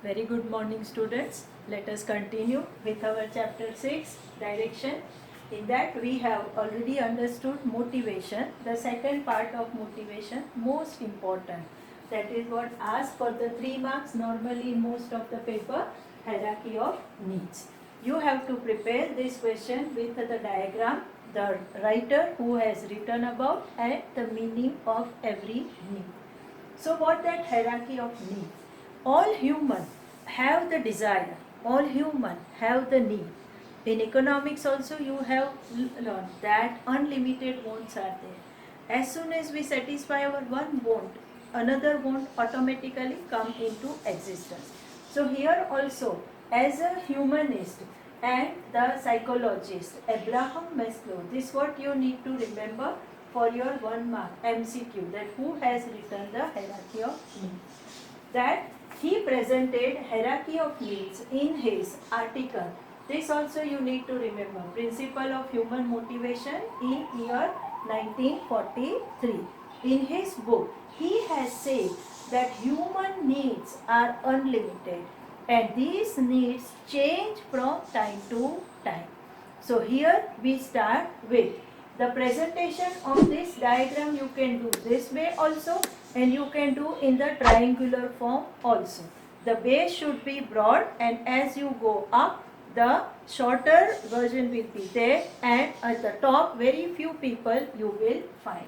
Very good morning, students. Let us continue with our chapter 6, direction. In that we have already understood motivation. The second part of motivation, most important. That is what asked for the 3 marks normally in most of the paper, hierarchy of needs. You have to prepare this question with the diagram, the writer who has written about, and the meaning of every need. So what that hierarchy of need? All human have the desire, all human have the need. In economics also you have learned that unlimited wants are there. As soon as we satisfy our one want, another want automatically come into existence. So here also, as a humanist and the psychologist, Abraham Maslow, this what you need to remember for your 1 mark MCQ, that who has written the hierarchy of needs. That he presented hierarchy of needs in his article. This also you need to remember, Principle of Human Motivation in year 1943. In his book, he has said that human needs are unlimited and these needs change from time to time. So here we start with the presentation of this diagram. You can do this way also and you can do in the triangular form also. The base should be broad and as you go up the shorter version will be there and at the top very few people you will find.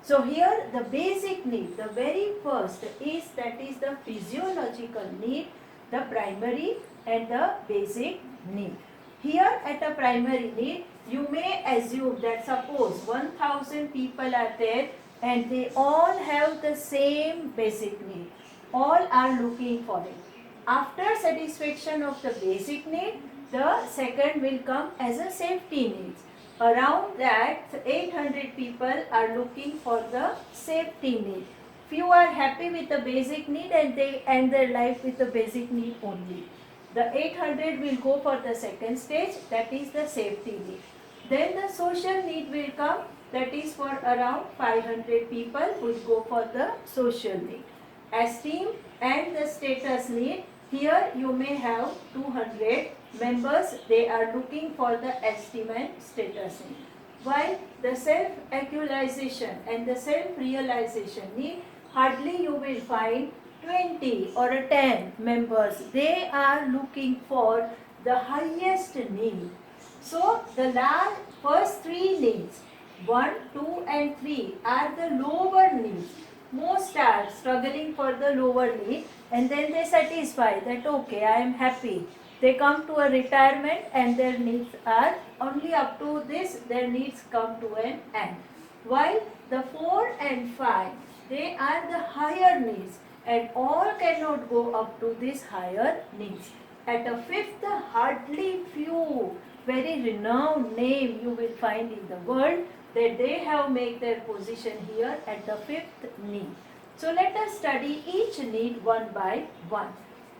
So here the basic need, the very first is that is the physiological need, the primary and the basic need. Here at a primary need, you may assume that suppose 1000 people are there and they all have the same basic need. All are looking for it. After satisfaction of the basic need, the second will come as a safety needs. Around that 800 people are looking for the safety need. Few are happy with the basic need and they end their life with the basic need only. The 800 will go for the second stage, that is the safety need. Then the social need will come, that is for around 500 people will go for the social need. Esteem and the status need, here you may have 200 members, they are looking for the esteem and status need. While the self-actualization and the self-realization need, hardly you will find 20 or 10 members, they are looking for the highest need. So the first three needs, 1, 2 and 3 are the lower needs. Most are struggling for the lower need and then they satisfy that okay, I am happy. They come to a retirement and their needs are only up to this, their needs come to an end. While the 4 and 5, they are the higher needs and all cannot go up to this higher needs. At a fifth, hardly few very renowned name you will find in the world that they have made their position here at the fifth need. So let us study each need one by one.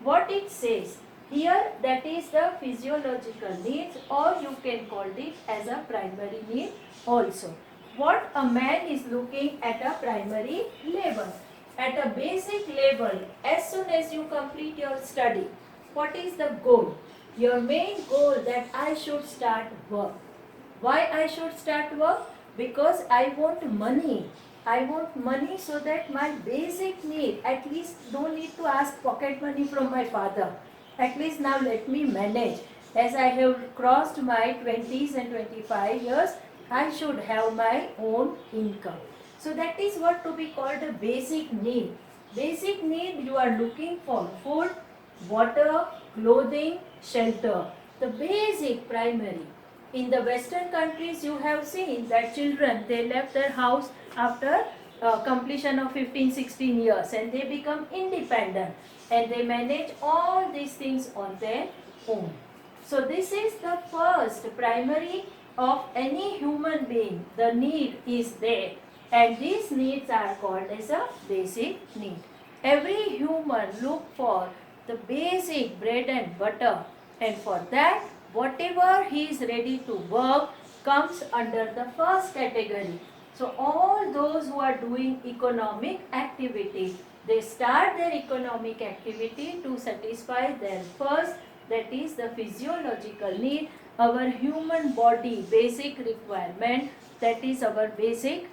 What it says here, that is the physiological needs or you can call it as a primary need also. What a man is looking at a primary level. At a basic level, as soon as you complete your study, what is the goal? Your main goal that I should start work. Why I should start work? Because I want money. I want money so that my basic need, at least don't need to ask pocket money from my father. At least now let me manage. As I have crossed my 20s and 25 years, I should have my own income. So that is what to be called a basic need. Basic need you are looking for food, water, clothing, shelter. The basic primary. In the Western countries you have seen that children, they left their house after completion of 15-16 years and they become independent and they manage all these things on their own. So this is the first primary of any human being. The need is there and these needs are called as a basic need. Every human look for the basic bread and butter and for that whatever he is ready to work comes under the first category. So all those who are doing economic activity, They start their economic activity to satisfy their first, that is the physiological need, our human body basic requirement, that is our basic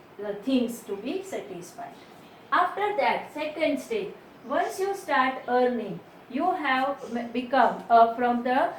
things to be satisfied. After that, second stage, once you start earning, you have become from the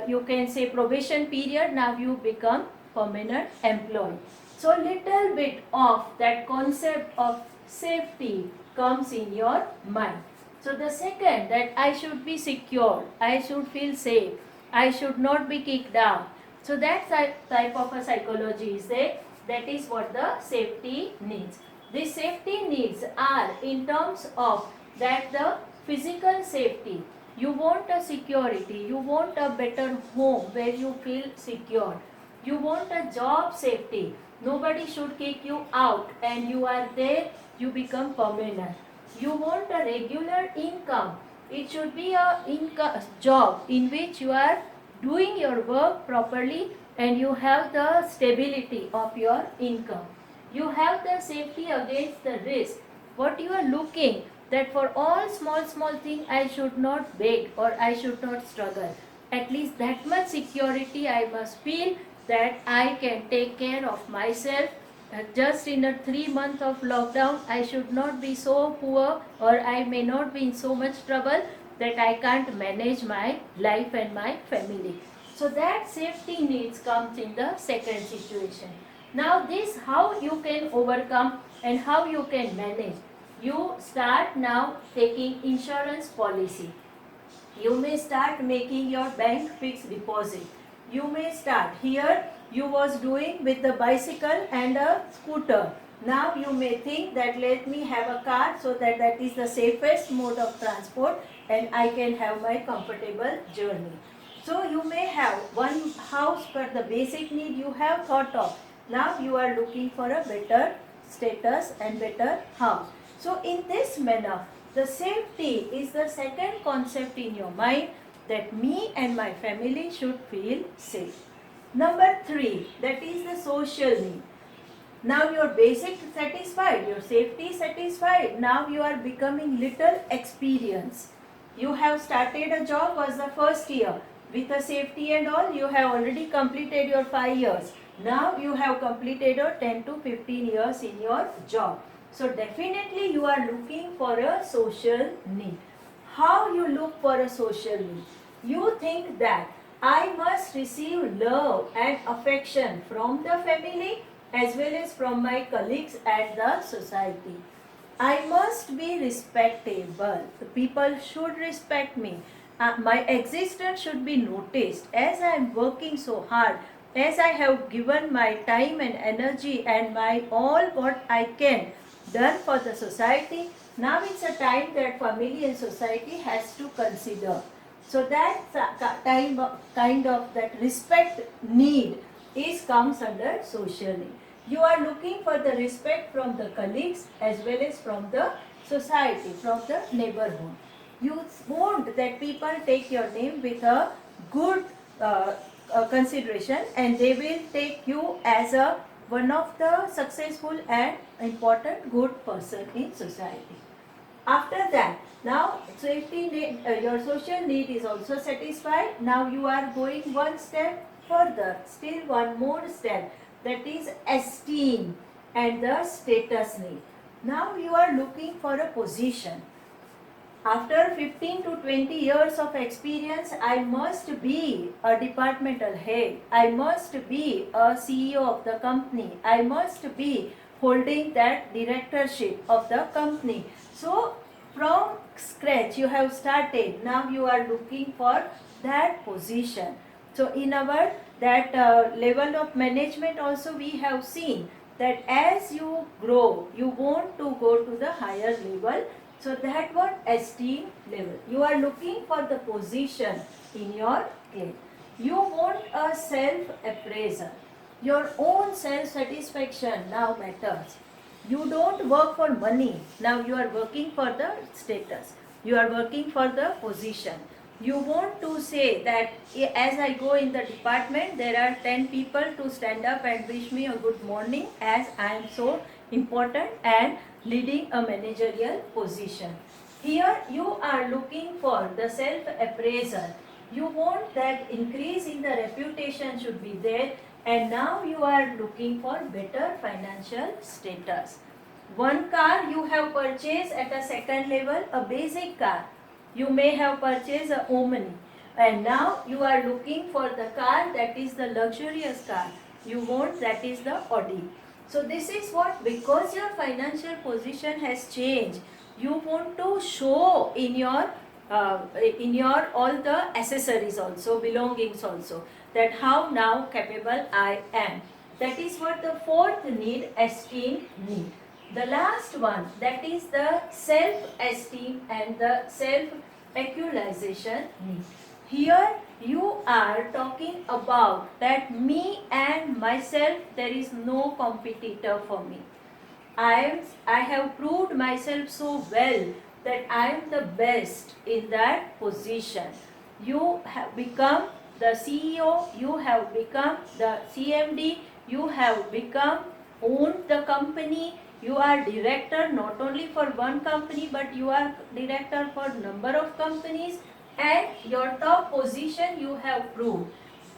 you can say probation period, now you become permanent employee. So little bit of that concept of safety comes in your mind. So the second, that I should be secure, I should feel safe, I should not be kicked out. So that type of a psychology is there. That is what the safety needs. These safety needs are in terms of that the physical safety. You want a security, you want a better home where you feel secure. You want a job safety. Nobody should kick you out and you are there, you become permanent. You want a regular income. It should be a job in which you are doing your work properly and you have the stability of your income. You have the safety against the risk. What you are looking, that for all small thing I should not beg or I should not struggle. At least that much security I must feel, that I can take care of myself. Just in a 3 month of lockdown, I should not be so poor or I may not be in so much trouble that I can't manage my life and my family. So that safety needs comes in the second situation. Now this how you can overcome and how you can manage. You start now taking insurance policy. You may start making your bank fixed deposit. You may start here, you was doing with the bicycle and a scooter. Now you may think that let me have a car so that that is the safest mode of transport and I can have my comfortable journey. So you may have one house for the basic need you have thought of. Now you are looking for a better status and better house. So in this manner, the safety is the second concept in your mind, that me and my family should feel safe. Number 3, that is the social need. Now your basic satisfied, your safety satisfied. Now you are becoming little experienced. You have started a job was the first year. With the safety and all, you have already completed your 5 years. Now you have completed your 10 to 15 years in your job. So definitely you are looking for a social need. How you look for a social need? You think that I must receive love and affection from the family as well as from my colleagues and the society. I must be respectable. The people should respect me. My existence should be noticed as I am working so hard, as I have given my time and energy and my all what I can done for the society. Now it's a time that family and society has to consider. So that kind of that respect need is comes under social need. You are looking for the respect from the colleagues as well as from the society, from the neighborhood. You want that people take your name with a good consideration and they will take you as a one of the successful and important good person in society. After that, now safety need, your social need is also satisfied. Now you are going one step further, still one more step, that is esteem and the status need. Now you are looking for a position. After 15 to 20 years of experience, I must be a departmental head. I must be a CEO of the company. I must be holding that directorship of the company. So from scratch you have started. Now you are looking for that position. So in our that level of management also we have seen that as you grow, you want to go to the higher level. So that one esteem level. You are looking for the position in your claim. You want a self-appraisal. Your own self-satisfaction now matters. You don't work for money. Now you are working for the status. You are working for the position. You want to say that as I go in the department, there are 10 people to stand up and wish me a good morning as I am so important and leading a managerial position. Here you are looking for the self-appraisal. You want that increase in the reputation should be there, and now you are looking for better financial status. One car you have purchased at a second level, a basic car. You may have purchased a Omni, and now you are looking for the car that is the luxurious car. You want that is the Audi. So this is what, because your financial position has changed, you want to show in your all the accessories also, belongings also, that how now capable I am. That is what the fourth need, esteem need. The last one, that is the self-esteem and the self-actualization need. Here you are talking about that me and myself, there is no competitor for me. I have proved myself so well that I am the best in that position. You have become the CEO, you have become the CMD, you have become owned the company, you are director not only for one company but you are director for number of companies, and your top position you have proved.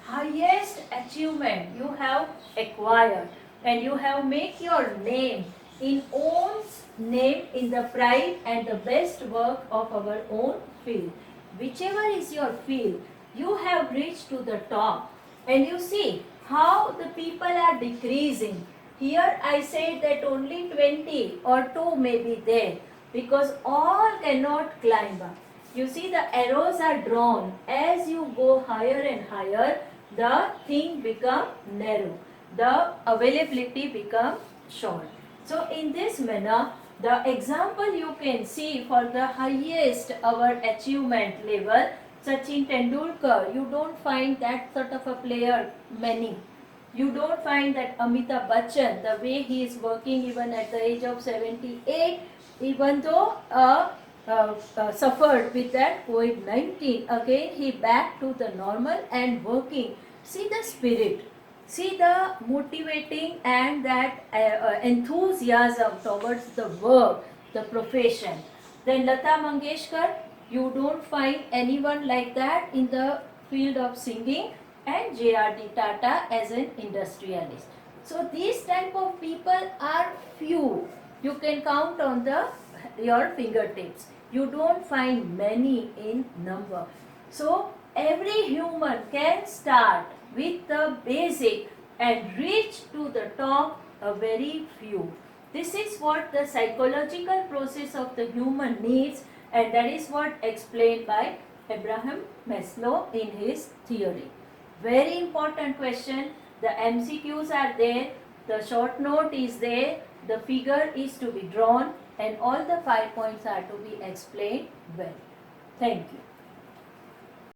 Highest achievement you have acquired, and you have made your name in own name in the pride and the best work of our own field. Whichever is your field, you have reached to the top, and you see how the people are decreasing. Here I said that only 20 or 2 may be there, because all cannot climb up. You see the arrows are drawn. As you go higher and higher, the thing become narrow. The availability become short. So in this manner, the example you can see for the highest our achievement level, Sachin Tendulkar, you don't find that sort of a player many. You don't find that Amitabh Bachchan, the way he is working even at the age of 78, even though suffered with that COVID-19, again he back to the normal and working. See the spirit, see the motivating and that enthusiasm towards the work, the profession. Then Lata Mangeshkar, you don't find anyone like that in the field of singing, and J.R.D. Tata as an industrialist. So these type of people are few. You can count on your fingertips. You don't find many in number. So every human can start with the basic and reach to the top, a very few. This is what the psychological process of the human needs, and that is what explained by Abraham Maslow in his theory. Very important question. The MCQs are there, the short note is there, the figure is to be drawn, and all the 5 points are to be explained well. Thank you.